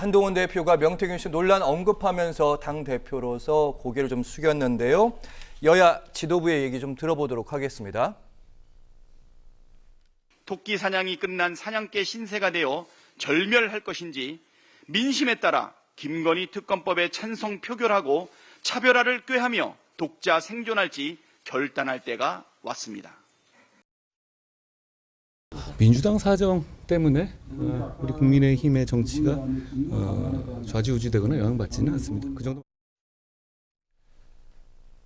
한동훈 대표가 명태균 씨 논란 언급하면서 당대표로서 고개를 좀 숙였는데요. 여야 지도부의 얘기 좀 들어보도록 하겠습니다. 토끼 사냥이 끝난 사냥개 신세가 되어 절멸할 것인지 민심에 따라 김건희 특검법에 찬성 표결하고 차별화를 꾀하며 독자 생존할지 결단할 때가 왔습니다. 민주당 사정 때문에 우리 국민의힘의 정치가 좌지우지되거나 영향받지는 않습니다. 그 정도.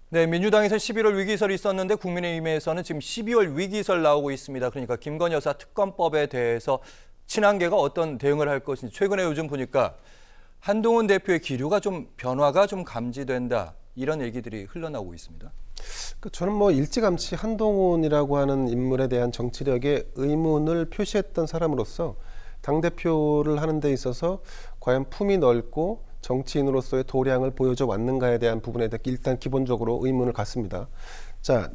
네, 민주당에서 11월 위기설이 있었는데 국민의힘에서는 지금 12월 위기설 나오고 있습니다. 그러니까 김건희 여사 특검법에 대해서 친한계가 어떤 대응을 할 것인지 최근에 요즘 보니까 한동훈 대표의 기류가 좀 변화가 좀 감지된다. 이런 얘기들이 흘러나오고 있습니다. 저는 일찌감치 한동훈이라고 하는 인물에 대한 정치력에 의문을 표시했던 사람으로서 당대표를 하는 데 있어서 과연 품이 넓고 정치인으로서의 도량을 보여줘 왔는가에 대한 부분에 대해 일단 기본적으로 의문을 갖습니다. 자,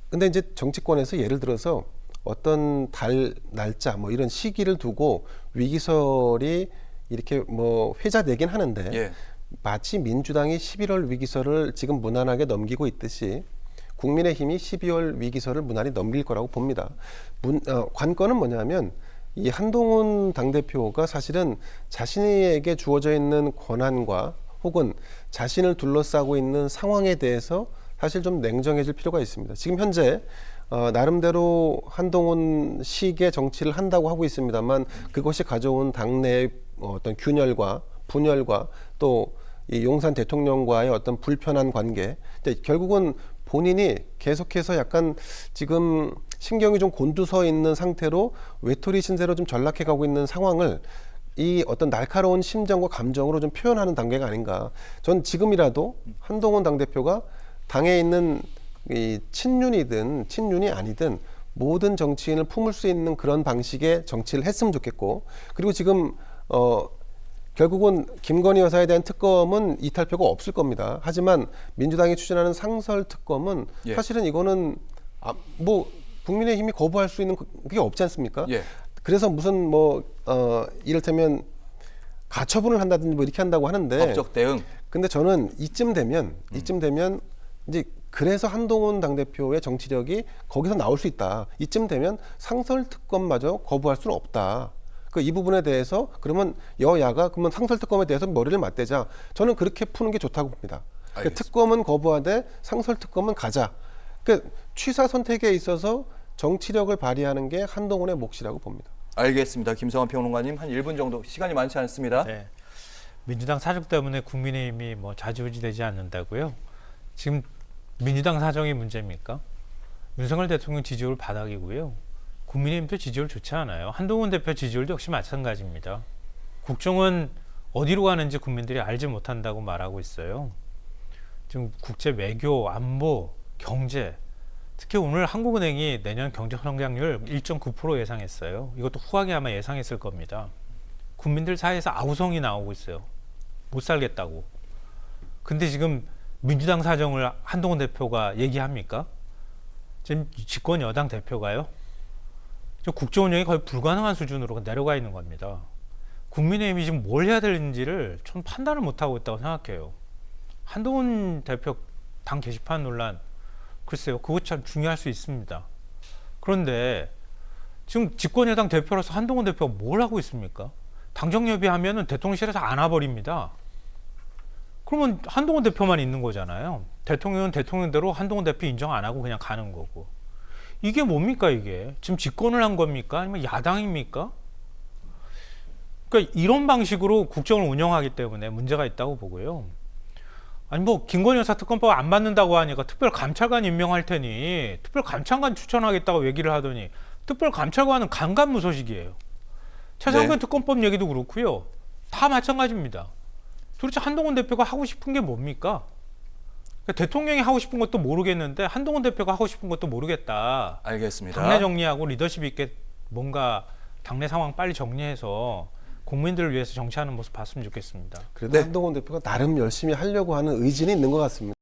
근데 이제 정치권에서 예를 들어서 어떤 달, 날짜 이런 시기를 두고 위기설이 이렇게 회자되긴 하는데 예. 마치 민주당이 11월 위기설을 지금 무난하게 넘기고 있듯이 국민의힘이 12월 위기설을 무난히 넘길 거라고 봅니다. 관건은 뭐냐면 이 한동훈 당대표가 사실은 자신에게 주어져 있는 권한과 혹은 자신을 둘러싸고 있는 상황에 대해서 사실 좀 냉정해질 필요가 있습니다. 지금 현재 나름대로 한동훈 식의 정치를 한다고 하고 있습니다만 그것이 가져온 당내의 어떤 균열과 분열과 또 이 용산 대통령과의 어떤 불편한 관계, 근데 결국은 본인이 계속해서 약간 지금 신경이 좀 곤두서 있는 상태로 외톨이 신세로 좀 전락해 가고 있는 상황을 이 어떤 날카로운 심정과 감정으로 좀 표현하는 단계가 아닌가. 전 지금이라도 한동훈 당대표가 당에 있는 이 친윤이든 친윤이 아니든 모든 정치인을 품을 수 있는 그런 방식의 정치를 했으면 좋겠고, 그리고 지금 결국은 김건희 여사에 대한 특검은 이탈표가 없을 겁니다. 하지만 민주당이 추진하는 상설 특검은 예. 사실은 이거는 국민의힘이 거부할 수 있는 그게 없지 않습니까? 예. 그래서 무슨 이를테면 가처분을 한다든지 이렇게 한다고 하는데 법적 대응. 근데 저는 이쯤 되면 이제 그래서 한동훈 당대표의 정치력이 거기서 나올 수 있다. 이쯤 되면 상설 특검마저 거부할 수는 없다. 이 부분에 대해서 그러면 여야가 그러면 상설 특검에 대해서 머리를 맞대자. 저는 그렇게 푸는 게 좋다고 봅니다. 특검은 거부하되 상설 특검은 가자. 취사 선택에 있어서 정치력을 발휘하는 게 한동훈의 몫이라고 봅니다. 알겠습니다. 김성환 평론가님 한 1분 정도 시간이 많지 않습니다. 네. 민주당 사정 때문에 국민의힘이 좌지우지되지 않는다고요? 지금 민주당 사정이 문제입니까? 윤석열 대통령 지지율 바닥이고요. 국민의힘도 지지율 좋지 않아요. 한동훈 대표 지지율도 역시 마찬가지입니다. 국정은 어디로 가는지 국민들이 알지 못한다고 말하고 있어요. 지금 국제 외교, 안보, 경제, 특히 오늘 한국은행이 내년 경제 성장률 1.9% 예상했어요. 이것도 후하게 아마 예상했을 겁니다. 국민들 사이에서 아우성이 나오고 있어요. 못 살겠다고. 근데 지금 민주당 사정을 한동훈 대표가 얘기합니까? 지금 집권 여당 대표가요? 국정 운영이 거의 불가능한 수준으로 내려가 있는 겁니다. 국민의힘이 지금 뭘 해야 되는지를 전 판단을 못하고 있다고 생각해요. 한동훈 대표 당 게시판 논란, 글쎄요, 그것 참 중요할 수 있습니다. 그런데 지금 집권 여당 대표로서 한동훈 대표가 뭘 하고 있습니까? 당정협의하면은 대통령실에서 안 와버립니다. 그러면 한동훈 대표만 있는 거잖아요. 대통령은 대통령대로 한동훈 대표 인정 안 하고 그냥 가는 거고. 이게 뭡니까 이게? 지금 집권을 한 겁니까? 아니면 야당입니까? 그러니까 이런 방식으로 국정을 운영하기 때문에 문제가 있다고 보고요. 아니 김건희 여사 특검법 안 받는다고 하니까 특별감찰관 임명할 테니 특별감찰관 추천하겠다고 얘기를 하더니 특별감찰관은 간간무소식이에요. 최상병 특검법 얘기도 그렇고요. 다 마찬가지입니다. 도대체 한동훈 대표가 하고 싶은 게 뭡니까? 대통령이 하고 싶은 것도 모르겠는데 한동훈 대표가 하고 싶은 것도 모르겠다. 알겠습니다. 당내 정리하고 리더십 있게 뭔가 당내 상황 빨리 정리해서 국민들을 위해서 정치하는 모습 봤으면 좋겠습니다. 그래도 한동훈 대표가 나름 열심히 하려고 하는 의지는 있는 것 같습니다.